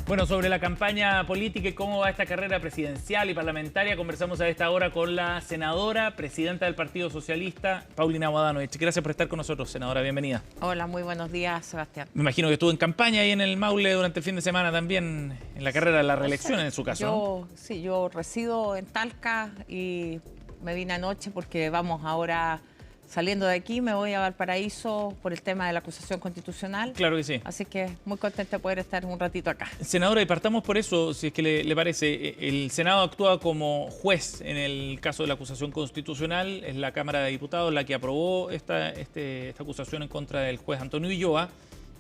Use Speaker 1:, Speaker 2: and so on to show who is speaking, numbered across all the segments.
Speaker 1: Bueno, sobre la campaña política y cómo va esta carrera presidencial y parlamentaria, conversamos a esta hora con la senadora, presidenta del Partido Socialista, Paulina Bodanovich. Gracias por estar con nosotros, senadora. Bienvenida.
Speaker 2: Hola, muy buenos días, Sebastián.
Speaker 1: Me imagino que estuvo en campaña ahí en el Maule durante el fin de semana también, en la carrera de la reelección, en su caso, ¿no?
Speaker 2: Sí, yo resido en Talca y me vine anoche porque vamos ahora saliendo de aquí, me voy a Valparaíso por el tema de la acusación constitucional.
Speaker 1: Claro que sí.
Speaker 2: Así que muy contenta de poder estar un ratito acá.
Speaker 1: Senadora, y partamos por eso, si es que le parece. El Senado actúa como juez en el caso de la acusación constitucional. Es la Cámara de Diputados la que aprobó esta acusación en contra del juez Antonio Ulloa.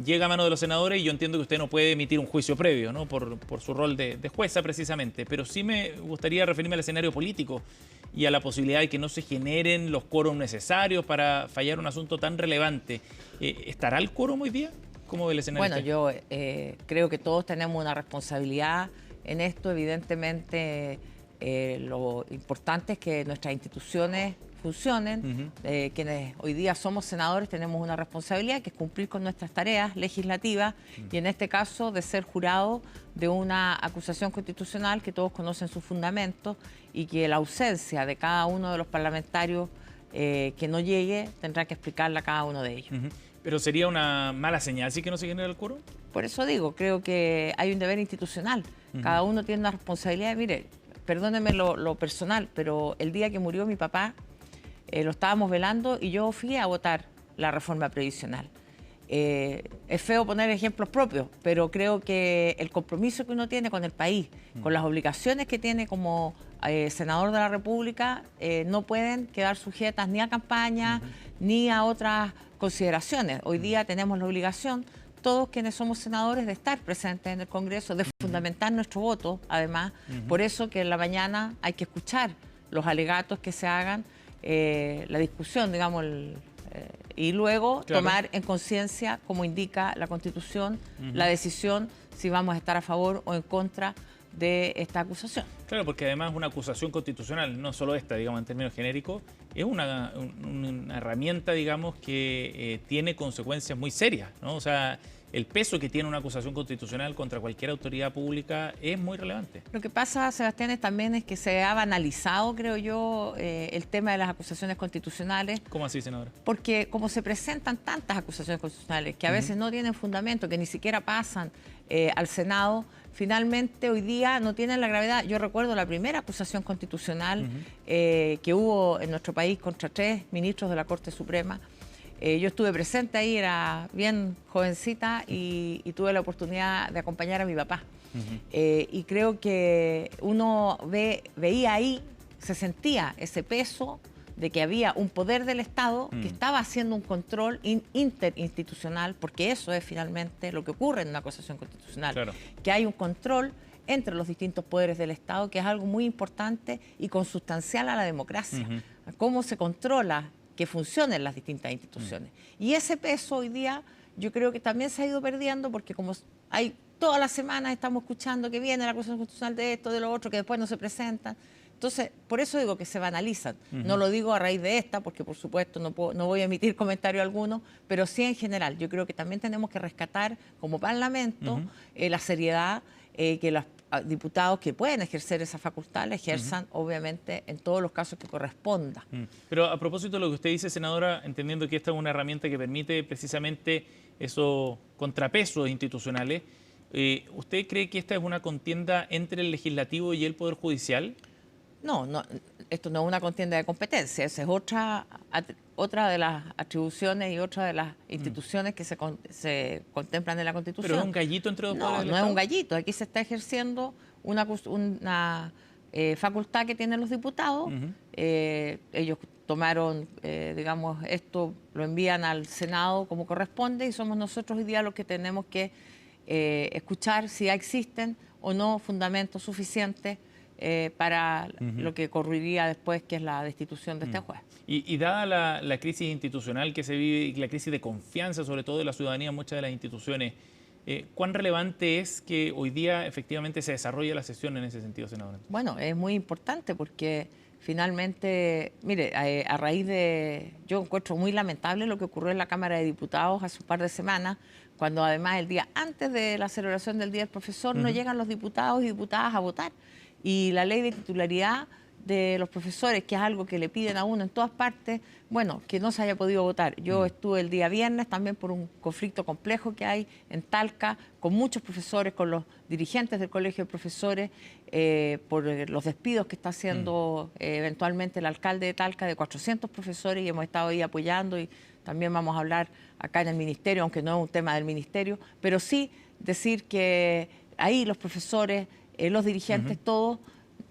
Speaker 1: Llega a mano de los senadores y yo entiendo que usted no puede emitir un juicio previo, ¿no? Por su rol de jueza precisamente. Pero sí me gustaría referirme al escenario político y a la posibilidad de que no se generen los quórum necesarios para fallar un asunto tan relevante. ¿Estará el quórum hoy día? ¿Cómo ve el escenario?
Speaker 2: Bueno, yo creo que todos tenemos una responsabilidad en esto. Evidentemente, lo importante es que nuestras instituciones funcionen. Quienes hoy día somos senadores tenemos una responsabilidad que es cumplir con nuestras tareas legislativas y en este caso de ser jurado de una acusación constitucional que todos conocen sus fundamentos y que la ausencia de cada uno de los parlamentarios que no llegue tendrá que explicarla a cada uno de ellos.
Speaker 1: Pero sería una mala señal, ¿sí que no se genera el quórum?
Speaker 2: Por eso digo, creo que hay un deber institucional. Cada uno tiene una responsabilidad. Mire, perdóneme lo personal, pero el día que murió mi papá, lo estábamos velando y yo fui a votar la reforma previsional. Es feo poner ejemplos propios, pero creo que el compromiso que uno tiene con el país, con las obligaciones que tiene como senador de la República, no pueden quedar sujetas ni a campaña ni a otras consideraciones. Hoy día tenemos la obligación, todos quienes somos senadores, de estar presentes en el Congreso, de fundamentar nuestro voto, además. Por eso que en la mañana hay que escuchar los alegatos que se hagan, la discusión, digamos, y luego tomar en conciencia, como indica la Constitución, la decisión si vamos a estar a favor o en contra de esta acusación.
Speaker 1: Claro, porque además una acusación constitucional, no solo esta, digamos, en términos genéricos, es una herramienta, digamos, que tiene consecuencias muy serias, ¿no? O sea, el peso que tiene una acusación constitucional contra cualquier autoridad pública es muy relevante.
Speaker 2: Lo que pasa, Sebastián, también es que se ha banalizado, creo yo, el tema de las acusaciones constitucionales.
Speaker 1: ¿Cómo así, senadora?
Speaker 2: Porque como se presentan tantas acusaciones constitucionales que a veces no tienen fundamento, que ni siquiera pasan al Senado, finalmente hoy día no tienen la gravedad. Yo recuerdo la primera acusación constitucional que hubo en nuestro país contra 3 ministros de la Corte Suprema. Yo estuve presente ahí, era bien jovencita y tuve la oportunidad de acompañar a mi papá. Y creo que uno veía ahí, se sentía ese peso de que había un poder del Estado que estaba haciendo un control interinstitucional, porque eso es finalmente lo que ocurre en una acusación constitucional, que hay un control entre los distintos poderes del Estado, que es algo muy importante y consustancial a la democracia. Cómo se controla que funcionen las distintas instituciones. Y ese peso hoy día yo creo que también se ha ido perdiendo porque como hay todas las semanas estamos escuchando que viene la acusación constitucional de esto, de lo otro, que después no se presentan. Entonces, por eso digo que se banalizan. No lo digo a raíz de esta, porque por supuesto no voy a emitir comentario alguno, pero sí en general. Yo creo que también tenemos que rescatar como Parlamento la seriedad que los diputados que pueden ejercer esa facultad la ejerzan, obviamente, en todos los casos que corresponda.
Speaker 1: Pero a propósito de lo que usted dice, senadora, entendiendo que esta es una herramienta que permite precisamente esos contrapesos institucionales, ¿usted cree que esta es una contienda entre el Legislativo y el Poder Judicial?
Speaker 2: No, esto no es una contienda de competencia, esa es otra de las atribuciones y otra de las instituciones que se contemplan en la Constitución.
Speaker 1: ¿Pero es un gallito entre dos poderes del
Speaker 2: No
Speaker 1: Estado?
Speaker 2: es un gallito, aquí se está ejerciendo una facultad que tienen los diputados. Ellos tomaron, digamos, esto lo envían al Senado como corresponde y somos nosotros hoy día los que tenemos que escuchar si ya existen o no fundamentos suficientes para lo que ocurriría después, que es la destitución de este juez.
Speaker 1: Y dada la crisis institucional que se vive y la crisis de confianza, sobre todo de la ciudadanía en muchas de las instituciones, ¿cuán relevante es que hoy día efectivamente se desarrolle la sesión en ese sentido, senadora?
Speaker 2: Bueno, es muy importante porque finalmente, mire, a raíz de... Yo encuentro muy lamentable lo que ocurrió en la Cámara de Diputados hace un par de semanas, cuando además el día antes de la celebración del Día del Profesor no llegan los diputados y diputadas a votar. Y la ley de titularidad de los profesores, que es algo que le piden a uno en todas partes, bueno, que no se haya podido votar. Yo estuve el día viernes también por un conflicto complejo que hay en Talca, con muchos profesores, con los dirigentes del Colegio de Profesores, por los despidos que está haciendo eventualmente el alcalde de Talca de 400 profesores, y hemos estado ahí apoyando, y también vamos a hablar acá en el ministerio, aunque no es un tema del ministerio, pero sí decir que ahí los profesores, los dirigentes, todos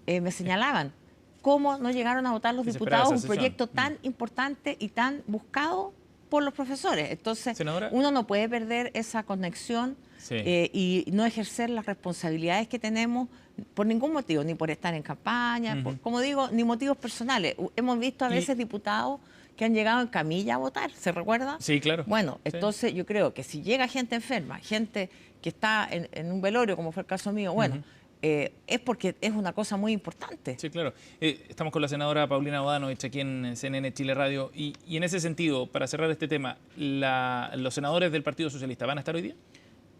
Speaker 2: me señalaban cómo no llegaron a votar los diputados un proyecto tan importante y tan buscado por los profesores. Entonces, senadora, uno no puede perder esa conexión y no ejercer las responsabilidades que tenemos por ningún motivo, ni por estar en campaña, por, como digo, ni motivos personales. Hemos visto a veces diputados que han llegado en camilla a votar, ¿se recuerda?
Speaker 1: Sí, claro.
Speaker 2: Bueno, entonces yo creo que si llega gente enferma, gente que está en un velorio, como fue el caso mío, bueno, es porque es una cosa muy importante.
Speaker 1: Sí, claro. Estamos con la senadora Paulina Bodanovich aquí en CNN Chile Radio. Y en ese sentido, para cerrar este tema, ¿los senadores del Partido Socialista van a estar hoy día?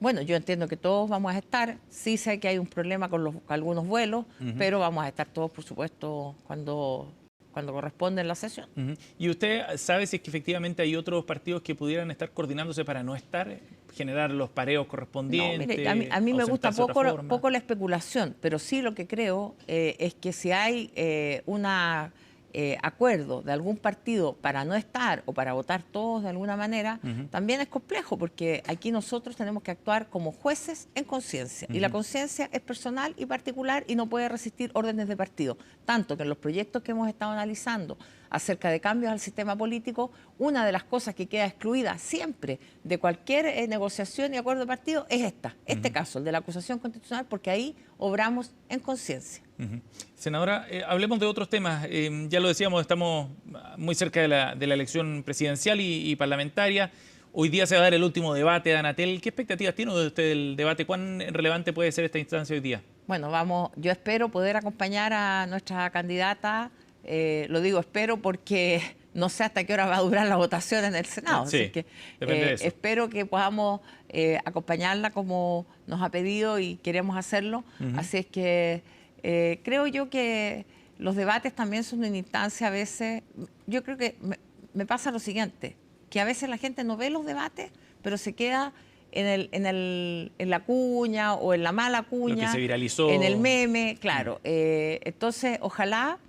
Speaker 2: Bueno, yo entiendo que todos vamos a estar. Sí sé que hay un problema con algunos vuelos, pero vamos a estar todos, por supuesto, cuando corresponde en la sesión.
Speaker 1: ¿Y usted sabe si es que efectivamente hay otros partidos que pudieran estar coordinándose para no estar, generar los pareos correspondientes?
Speaker 2: No, mire, a mí me gusta poco la especulación, pero sí lo que creo es que si hay una acuerdo de algún partido para no estar o para votar todos de alguna manera, también es complejo, porque aquí nosotros tenemos que actuar como jueces en conciencia, y la conciencia es personal y particular y no puede resistir órdenes de partido. Tanto que en los proyectos que hemos estado analizando acerca de cambios al sistema político, una de las cosas que queda excluida siempre de cualquier negociación y acuerdo de partido es este caso, el de la acusación constitucional, porque ahí obramos en conciencia.
Speaker 1: Senadora, hablemos de otros temas. Ya lo decíamos, estamos muy cerca de la elección presidencial y parlamentaria. Hoy día se va a dar el último debate de Anatel. ¿Qué expectativas tiene usted del debate? ¿Cuán relevante puede ser esta instancia hoy día?
Speaker 2: Bueno, yo espero poder acompañar a nuestra candidata. Lo digo espero porque no sé hasta qué hora va a durar la votación en el Senado.
Speaker 1: Sí,
Speaker 2: así que
Speaker 1: depende de eso.
Speaker 2: espero que podamos acompañarla como nos ha pedido y queremos hacerlo. Así es que creo yo que los debates también son una instancia a veces. Yo creo que me pasa lo siguiente, que a veces la gente no ve los debates, pero se queda en la cuña o en la mala cuña.
Speaker 1: Lo que se viralizó.
Speaker 2: En el meme, claro. Entonces, ojalá,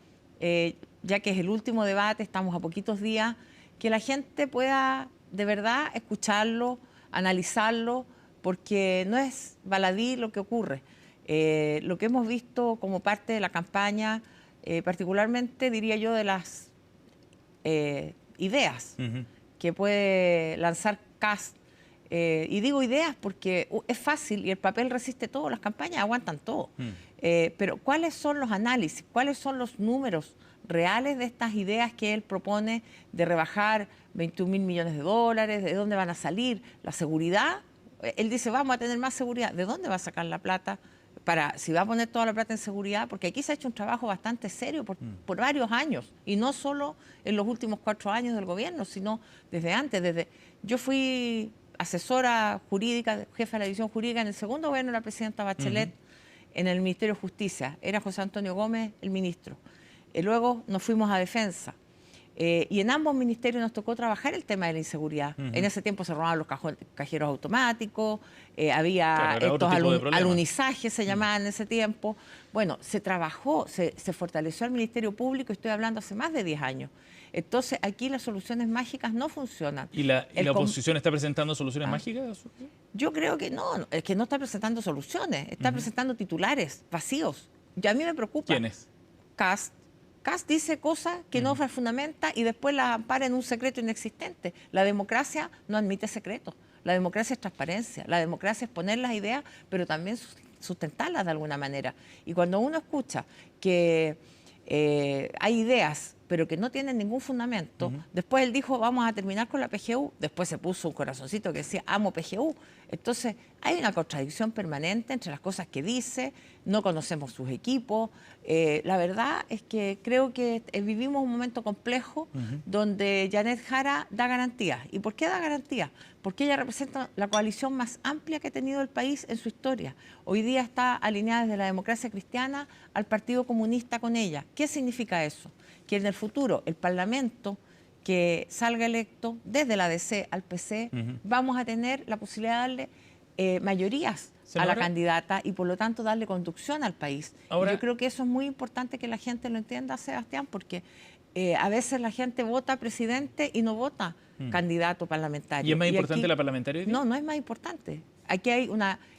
Speaker 2: ya que es el último debate, estamos a poquitos días, que la gente pueda de verdad escucharlo, analizarlo, porque no es baladí lo que ocurre. Lo que hemos visto como parte de la campaña, particularmente diría yo de las ideas que puede lanzar Kast, y digo ideas porque es fácil y el papel resiste todo, las campañas aguantan todo, pero ¿cuáles son los análisis? ¿Cuáles son los números reales de estas ideas que él propone de rebajar 21.000 millones de dólares? ¿De dónde van a salir? ¿La seguridad? Él dice, vamos a tener más seguridad. ¿De dónde va a sacar la plata? Si va a poner toda la plata en seguridad, porque aquí se ha hecho un trabajo bastante serio por varios años, y no solo en los últimos 4 años del gobierno, sino desde antes. Yo fui asesora jurídica, jefa de la división jurídica en el segundo gobierno de la presidenta Bachelet, en el Ministerio de Justicia. Era José Antonio Gómez el ministro. Luego nos fuimos a Defensa. Y en ambos ministerios nos tocó trabajar el tema de la inseguridad. En ese tiempo se robaban los cajeros automáticos, había estos alunizajes, se llamaban en ese tiempo. Bueno, se trabajó, se fortaleció el Ministerio Público, estoy hablando hace más de 10 años. Entonces, aquí las soluciones mágicas no funcionan.
Speaker 1: ¿Y la oposición está presentando soluciones mágicas?
Speaker 2: Yo creo que no, es que no está presentando soluciones, está presentando titulares vacíos. A mí me preocupa.
Speaker 1: ¿Quiénes?
Speaker 2: Kast dice cosas que no fundamenta y después las ampara en un secreto inexistente. La democracia no admite secretos. La democracia es transparencia. La democracia es poner las ideas, pero también sustentarlas de alguna manera. Y cuando uno escucha que hay ideas pero que no tienen ningún fundamento. Después él dijo, vamos a terminar con la PGU. Después se puso un corazoncito que decía, amo PGU. Entonces, hay una contradicción permanente entre las cosas que dice, no conocemos sus equipos. La verdad es que creo que vivimos un momento complejo donde Janet Jara da garantías. ¿Y por qué da garantías? Porque ella representa la coalición más amplia que ha tenido el país en su historia. Hoy día está alineada desde la democracia cristiana al Partido Comunista con ella. ¿Qué significa eso? Que en el futuro el Parlamento que salga electo desde la DC al PC, vamos a tener la posibilidad de darle mayorías a la candidata y por lo tanto darle conducción al país. Ahora, yo creo que eso es muy importante que la gente lo entienda, Sebastián, porque a veces la gente vota presidente y no vota candidato parlamentario.
Speaker 1: ¿Y es más importante la parlamentaria?
Speaker 2: No, no es más importante. Aquí hay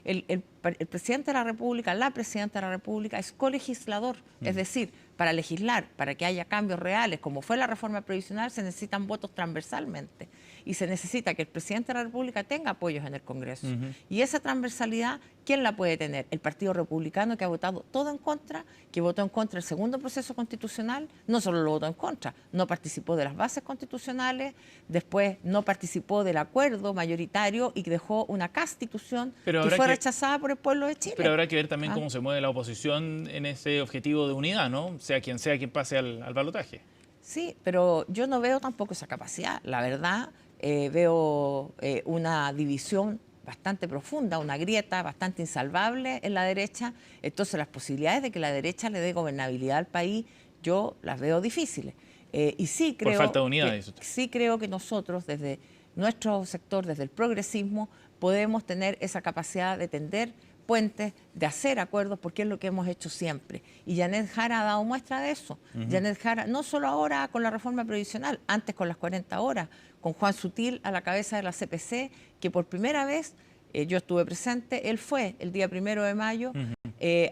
Speaker 2: el presidente de la República, la presidenta de la República es colegislador, es decir, para legislar, para que haya cambios reales, como fue la reforma previsional, se necesitan votos transversalmente y se necesita que el presidente de la República tenga apoyos en el Congreso. Y esa transversalidad, ¿quién la puede tener? El Partido Republicano, que ha votado todo en contra, que votó en contra el segundo proceso constitucional, no solo lo votó en contra, no participó de las bases constitucionales, después no participó del acuerdo mayoritario y dejó una constitución que fue rechazada por el pueblo de Chile.
Speaker 1: Pero habrá que ver también cómo se mueve la oposición en ese objetivo de unidad, ¿no? Sea quien pase al balotaje.
Speaker 2: Sí, pero yo no veo tampoco esa capacidad. La verdad, veo una división bastante profunda, una grieta bastante insalvable en la derecha. Entonces, las posibilidades de que la derecha le dé gobernabilidad al país, yo las veo difíciles. Y sí creo,
Speaker 1: por falta de unidad, dice usted.
Speaker 2: Sí creo que nosotros, desde nuestro sector, desde el progresismo, podemos tener esa capacidad de tender puentes, de hacer acuerdos, porque es lo que hemos hecho siempre. Y Janet Jara ha dado muestra de eso. Janet Jara, no solo ahora con la reforma previsional, antes con las 40 horas, con Juan Sutil a la cabeza de la CPC, que por primera vez, yo estuve presente, él fue el día 1 de mayo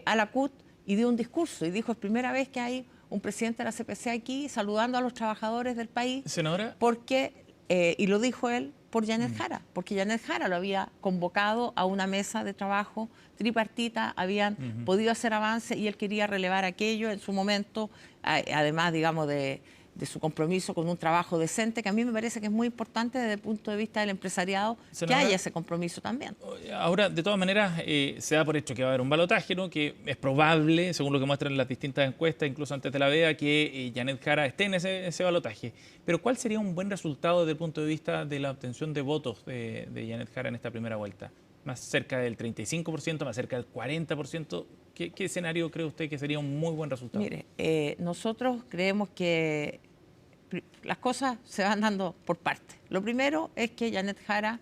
Speaker 2: a la CUT y dio un discurso y dijo, es primera vez que hay un presidente de la CPC aquí saludando a los trabajadores del país.
Speaker 1: Senadora.
Speaker 2: Porque, y lo dijo él, por Janet Jara, porque Janet Jara lo había convocado a una mesa de trabajo tripartita, habían podido hacer avance y él quería relevar aquello en su momento, además, digamos, de su compromiso con un trabajo decente, que a mí me parece que es muy importante desde el punto de vista del empresariado, senadora, que haya ese compromiso también.
Speaker 1: Ahora, de todas maneras, se da por hecho que va a haber un balotaje, ¿no? Que es probable, según lo que muestran las distintas encuestas, incluso antes de la veda, que Janet Jara esté en ese balotaje. Pero ¿cuál sería un buen resultado desde el punto de vista de la obtención de votos de Janet Jara en esta primera vuelta? ¿Más cerca del 35%, más cerca del 40%? ¿Qué escenario cree usted que sería un muy buen resultado?
Speaker 2: Mire, nosotros creemos que las cosas se van dando por partes. Lo primero es que Janet Jara,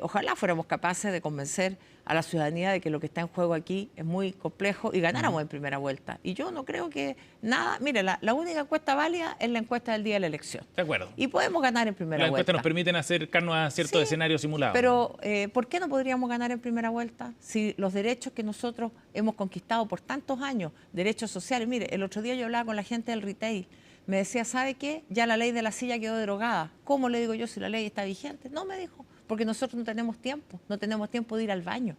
Speaker 2: ojalá fuéramos capaces de convencer a la ciudadanía de que lo que está en juego aquí es muy complejo y ganáramos en primera vuelta. Y yo no creo que nada... Mire, la única encuesta válida es la encuesta del día de la elección.
Speaker 1: De acuerdo.
Speaker 2: Y podemos ganar en primera vuelta.
Speaker 1: Las encuestas nos permiten acercarnos a ciertos escenarios simulados.
Speaker 2: Pero, ¿por qué no podríamos ganar en primera vuelta si los derechos que nosotros hemos conquistado por tantos años, derechos sociales... Mire, el otro día yo hablaba con la gente del retail, me decía, ¿sabe qué? Ya la ley de la silla quedó derogada. ¿Cómo le digo yo si la ley está vigente? No, me dijo, porque nosotros no tenemos tiempo de ir al baño.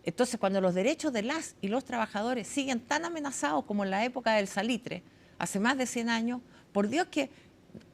Speaker 2: Entonces, cuando los derechos de las y los trabajadores siguen tan amenazados como en la época del salitre, hace más de 100 años, por Dios que,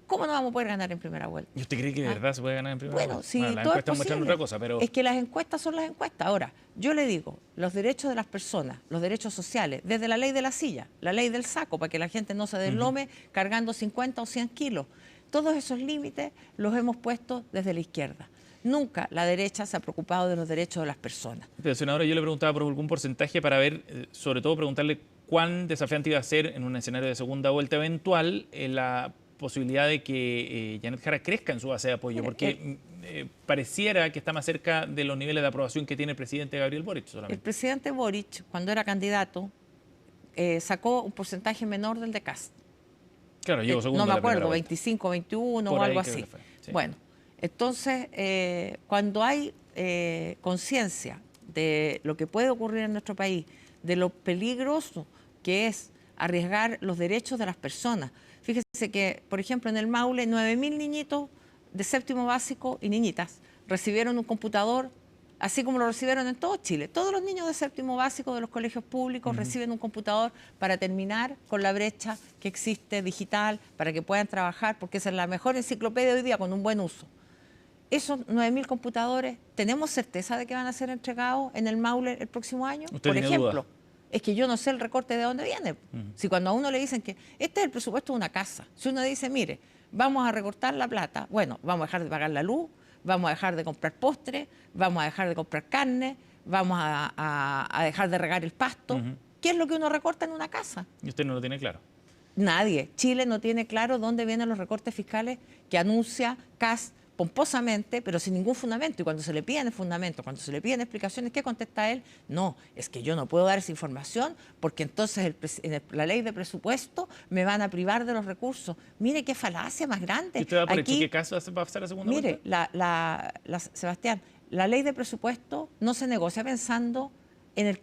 Speaker 2: ¿cómo no vamos a poder ganar en primera vuelta?
Speaker 1: ¿Y usted cree que de verdad se puede ganar en primera vuelta?
Speaker 2: Bueno, sí,
Speaker 1: las
Speaker 2: todo
Speaker 1: encuestas
Speaker 2: es
Speaker 1: muestran otra cosa, pero...
Speaker 2: Es que las encuestas son las encuestas. Ahora, yo le digo, los derechos de las personas, los derechos sociales, desde la ley de la silla, la ley del saco, para que la gente no se deslome cargando 50 o 100 kilos, todos esos límites los hemos puesto desde la izquierda. Nunca la derecha se ha preocupado de los derechos de las personas.
Speaker 1: Pero, senadora, yo le preguntaba por algún porcentaje para ver, sobre todo preguntarle cuán desafiante iba a ser en un escenario de segunda vuelta eventual la posibilidad de que Janet Jara crezca en su base de apoyo, porque pareciera que está más cerca de los niveles de aprobación que tiene el presidente Gabriel Boric solamente.
Speaker 2: El presidente Boric, cuando era candidato, sacó un porcentaje menor del de Kast.
Speaker 1: Claro, llegó segundo.
Speaker 2: No me acuerdo, 25, 21 o algo así. Sí. Bueno, entonces, cuando hay conciencia de lo que puede ocurrir en nuestro país, de lo peligroso que es arriesgar los derechos de las personas. Fíjese que, por ejemplo, en el Maule, 9.000 niñitos de séptimo básico y niñitas recibieron un computador así como lo recibieron en todo Chile. Todos los niños de séptimo básico de los colegios públicos reciben un computador para terminar con la brecha que existe digital, para que puedan trabajar, porque esa es la mejor enciclopedia hoy día con un buen uso. Esos 9.000 computadores, ¿tenemos certeza de que van a ser entregados en el Maule el próximo año? Por ejemplo, es que yo no sé el recorte de dónde viene. Si cuando a uno le dicen que este es el presupuesto de una casa, si uno dice, mire, vamos a recortar la plata, bueno, vamos a dejar de pagar la luz, vamos a dejar de comprar postres, vamos a dejar de comprar carne, vamos a dejar de regar el pasto. ¿Qué es lo que uno recorta en una casa?
Speaker 1: Y usted no lo tiene claro.
Speaker 2: Nadie. Chile no tiene claro dónde vienen los recortes fiscales que anuncia Kast pomposamente, pero sin ningún fundamento. Y cuando se le piden el fundamento, cuando se le piden explicaciones, ¿qué contesta él? No, es que yo no puedo dar esa información porque entonces en la ley de presupuesto me van a privar de los recursos. Mire qué falacia más grande.
Speaker 1: ¿Y usted da por hecho que caso va a pasar la segunda vuelta?
Speaker 2: Mire, Sebastián, la ley de presupuesto no se negocia pensando en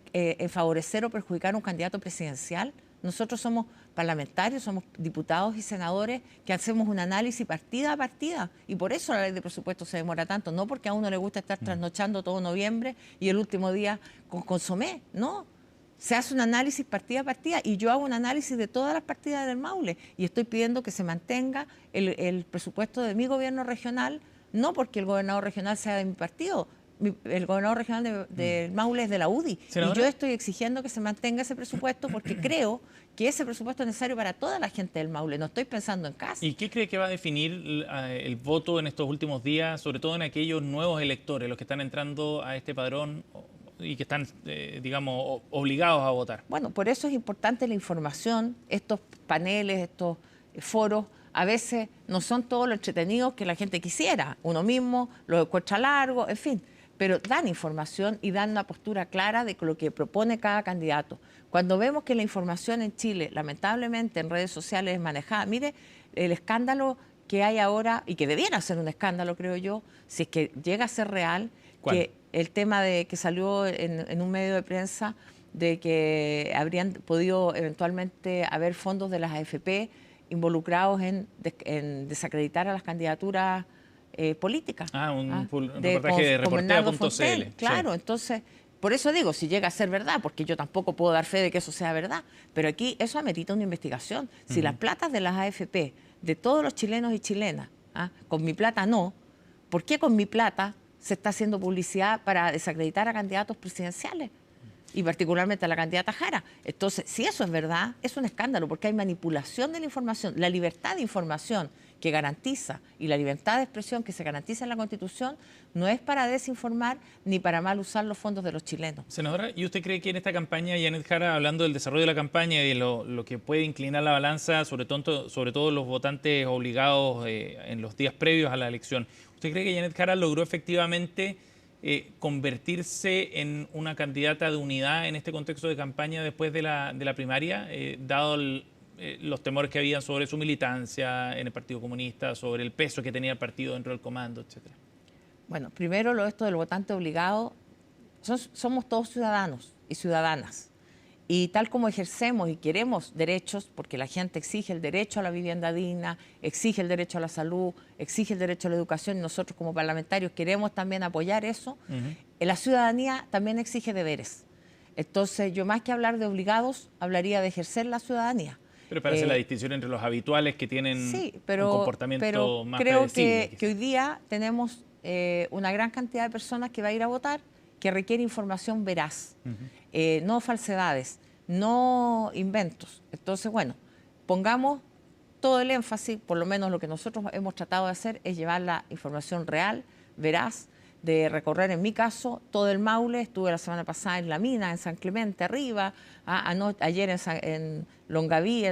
Speaker 2: favorecer o perjudicar a un candidato presidencial. Nosotros somos parlamentarios, somos diputados y senadores que hacemos un análisis partida a partida y por eso la ley de presupuesto se demora tanto, no porque a uno le gusta estar trasnochando todo noviembre y el último día con consomé, no. Se hace un análisis partida a partida y yo hago un análisis de todas las partidas del Maule y estoy pidiendo que se mantenga el presupuesto de mi gobierno regional, no porque el gobernador regional sea de mi partido. El gobernador regional del Maule es de la UDI. ¿Senadora? Y yo estoy exigiendo que se mantenga ese presupuesto porque creo que ese presupuesto es necesario para toda la gente del Maule. No estoy pensando en casa.
Speaker 1: ¿Y qué cree que va a definir el voto en estos últimos días, sobre todo en aquellos nuevos electores, los que están entrando a este padrón y que están, digamos, obligados a votar?
Speaker 2: Bueno, por eso es importante la información, estos paneles, estos foros. A veces no son todos los entretenidos que la gente quisiera. Uno mismo lo encuentra largo, en fin. Pero dan información y dan una postura clara de lo que propone cada candidato. Cuando vemos que la información en Chile, lamentablemente en redes sociales es manejada, mire el escándalo que hay ahora, y que debiera ser un escándalo, creo yo, si es que llega a ser real, que el tema de que salió en un medio de prensa de que habrían podido eventualmente haber fondos de las AFP involucrados en desacreditar a las candidaturas políticas.
Speaker 1: Un reportaje de reportea.cl.
Speaker 2: Claro, sí. Entonces, por eso digo, si llega a ser verdad, porque yo tampoco puedo dar fe de que eso sea verdad, pero aquí eso amerita una investigación. Si las platas de las AFP, de todos los chilenos y chilenas, con mi plata no, ¿por qué con mi plata se está haciendo publicidad para desacreditar a candidatos presidenciales? Y particularmente a la candidata Jara. Entonces, si eso es verdad, es un escándalo, porque hay manipulación de la información. La libertad de información que garantiza y la libertad de expresión que se garantiza en la Constitución no es para desinformar ni para mal usar los fondos de los chilenos.
Speaker 1: Senadora, ¿y usted cree que en esta campaña, Janet Jara, hablando del desarrollo de la campaña y de lo que puede inclinar la balanza, sobre todo los votantes obligados en los días previos a la elección, ¿usted cree que Janet Jara logró efectivamente convertirse en una candidata de unidad en este contexto de campaña después de la primaria, dado los temores que habían sobre su militancia en el Partido Comunista, sobre el peso que tenía el partido dentro del comando, etcétera?
Speaker 2: Bueno, primero esto del votante obligado, somos todos ciudadanos y ciudadanas. Y tal como ejercemos y queremos derechos, porque la gente exige el derecho a la vivienda digna, exige el derecho a la salud, exige el derecho a la educación, y nosotros como parlamentarios queremos también apoyar eso, la ciudadanía también exige deberes. Entonces, yo más que hablar de obligados, hablaría de ejercer la ciudadanía.
Speaker 1: Pero para hacer la distinción entre los habituales que tienen un comportamiento más
Speaker 2: creo
Speaker 1: predecible.
Speaker 2: que hoy día tenemos una gran cantidad de personas que va a ir a votar que requiere información veraz, no falsedades, no inventos. Entonces, bueno, pongamos todo el énfasis, por lo menos lo que nosotros hemos tratado de hacer es llevar la información real, veraz, de recorrer, en mi caso, todo el Maule. Estuve la semana pasada en La Mina, en San Clemente, arriba, ayer en Longaví,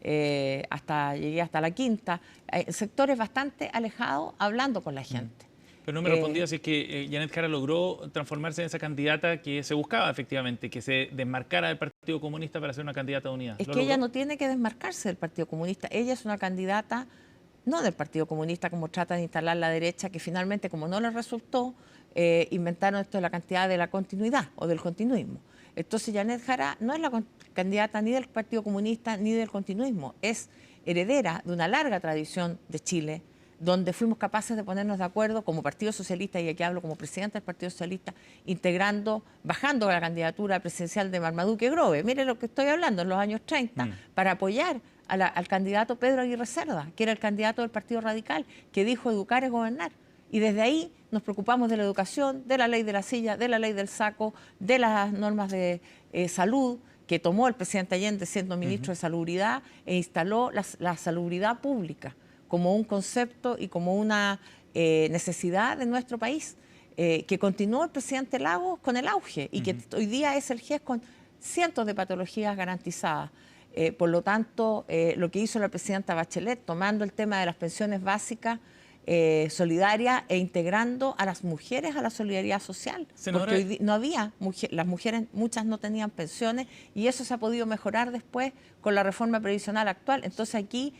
Speaker 2: llegué hasta La Quinta, sectores bastante alejados, hablando con la gente.
Speaker 1: Pero no me respondía si es que Janet Jara logró transformarse en esa candidata que se buscaba efectivamente, que se desmarcara del Partido Comunista para ser una candidata de unidad.
Speaker 2: Es que ella no tiene que desmarcarse del Partido Comunista. Ella es una candidata no del Partido Comunista, como trata de instalar la derecha, que finalmente, como no les resultó, inventaron esto de la cantidad de la continuidad o del continuismo. Entonces, Janet Jara no es la candidata ni del Partido Comunista ni del continuismo, es heredera de una larga tradición de Chile, donde fuimos capaces de ponernos de acuerdo como Partido Socialista, y aquí hablo como presidenta del Partido Socialista, bajando la candidatura presidencial de Marmaduke Grove, mire lo que estoy hablando, en los años 30, para apoyar al candidato Pedro Aguirre Cerda, que era el candidato del Partido Radical, que dijo educar es gobernar. Y desde ahí nos preocupamos de la educación, de la ley de la silla, de la ley del saco, de las normas de salud que tomó el presidente Allende siendo ministro de Salubridad e instaló la salubridad pública como un concepto y como una necesidad de nuestro país, que continuó el presidente Lagos con el auge y que hoy día es el GES con cientos de patologías garantizadas. Por lo tanto, lo que hizo la presidenta Bachelet, tomando el tema de las pensiones básicas, solidaria e integrando a las mujeres a la solidaridad social.
Speaker 1: Senadora,
Speaker 2: porque hoy no había, las mujeres, muchas no tenían pensiones y eso se ha podido mejorar después con la reforma previsional actual. Entonces aquí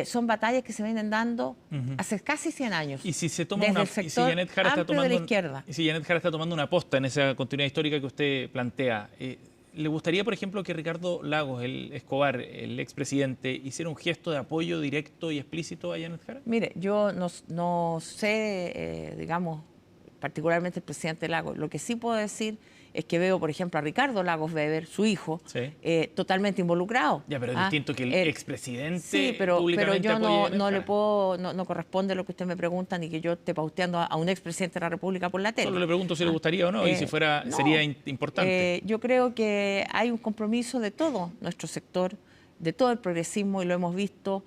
Speaker 2: son batallas que se vienen dando hace casi 100 años.
Speaker 1: Y si se toma
Speaker 2: desde
Speaker 1: una,
Speaker 2: el sector
Speaker 1: Janet Jara está
Speaker 2: amplio
Speaker 1: tomando,
Speaker 2: de la izquierda.
Speaker 1: y si Janet Jara está tomando una posta en esa continuidad histórica que usted plantea, ¿le gustaría, por ejemplo, que Ricardo Lagos, el Escobar, el expresidente, hiciera un gesto de apoyo directo y explícito a Janet Jara?
Speaker 2: Mire, yo no sé, digamos, particularmente el presidente Lagos. Lo que sí puedo decir es que veo, por ejemplo, a Ricardo Lagos Weber, su hijo,
Speaker 1: Sí.
Speaker 2: totalmente involucrado.
Speaker 1: Ya, pero es distinto que el expresidente.
Speaker 2: Sí, pero
Speaker 1: públicamente
Speaker 2: yo
Speaker 1: apoye a Janet
Speaker 2: no le
Speaker 1: Jara.
Speaker 2: puedo, no corresponde lo que usted me pregunta, ni que yo esté pauteando a un expresidente de la República por la tele.
Speaker 1: Solo le pregunto si le gustaría o no, y si fuera,
Speaker 2: no,
Speaker 1: sería importante.
Speaker 2: yo creo que hay un compromiso de todo nuestro sector, de todo el progresismo, y lo hemos visto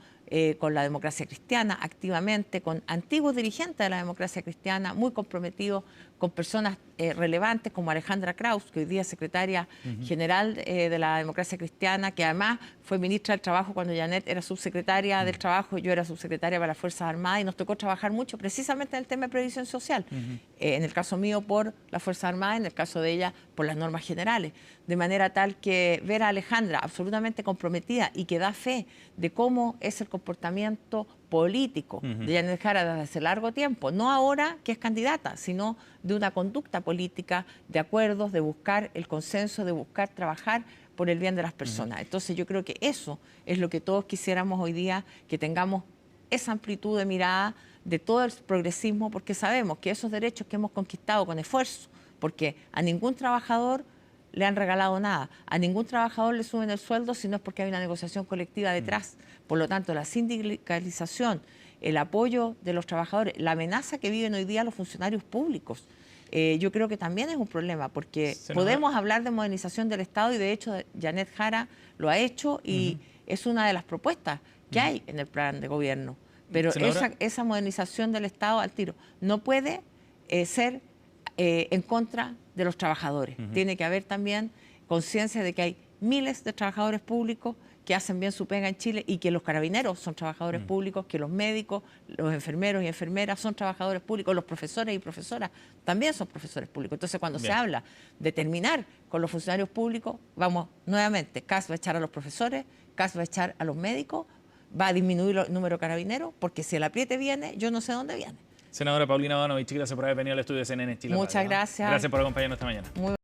Speaker 2: con la democracia cristiana activamente, con antiguos dirigentes de la democracia cristiana, muy comprometidos, con personas relevantes como Alejandra Kraus, que hoy día es secretaria general de la democracia cristiana, que además fue ministra del Trabajo cuando Janet era subsecretaria del Trabajo, yo era subsecretaria para las Fuerzas Armadas, y nos tocó trabajar mucho precisamente en el tema de previsión social. En el caso mío por las Fuerzas Armadas, en el caso de ella por las normas generales. De manera tal que ver a Alejandra absolutamente comprometida y que da fe de cómo es el comportamiento político de Janet Jara desde hace largo tiempo, no ahora que es candidata, sino de una conducta política, de acuerdos, de buscar el consenso, de buscar trabajar por el bien de las personas. Entonces yo creo que eso es lo que todos quisiéramos hoy día, que tengamos esa amplitud de mirada de todo el progresismo, porque sabemos que esos derechos que hemos conquistado con esfuerzo, porque a ningún trabajador le han regalado nada, a ningún trabajador le suben el sueldo si no es porque hay una negociación colectiva detrás. Por lo tanto, la sindicalización, el apoyo de los trabajadores, la amenaza que viven hoy día los funcionarios públicos, yo creo que también es un problema, porque podemos hablar de modernización del Estado y de hecho Janet Jara lo ha hecho y es una de las propuestas que hay en el plan de gobierno. Pero esa modernización del Estado al tiro no puede ser en contra de los trabajadores. Tiene que haber también conciencia de que hay miles de trabajadores públicos que hacen bien su pega en Chile y que los carabineros son trabajadores públicos, que los médicos, los enfermeros y enfermeras son trabajadores públicos, los profesores y profesoras también son profesores públicos. Entonces, cuando se habla de terminar con los funcionarios públicos, vamos nuevamente, CAS va a echar a los profesores, CAS va a echar a los médicos, va a disminuir el número de carabineros, porque si el apriete viene, yo no sé dónde viene.
Speaker 1: Senadora Paulina Bodanovich, gracias por haber venido al estudio de CNN Chile.
Speaker 2: Muchas gracias.
Speaker 1: Gracias por acompañarnos esta mañana.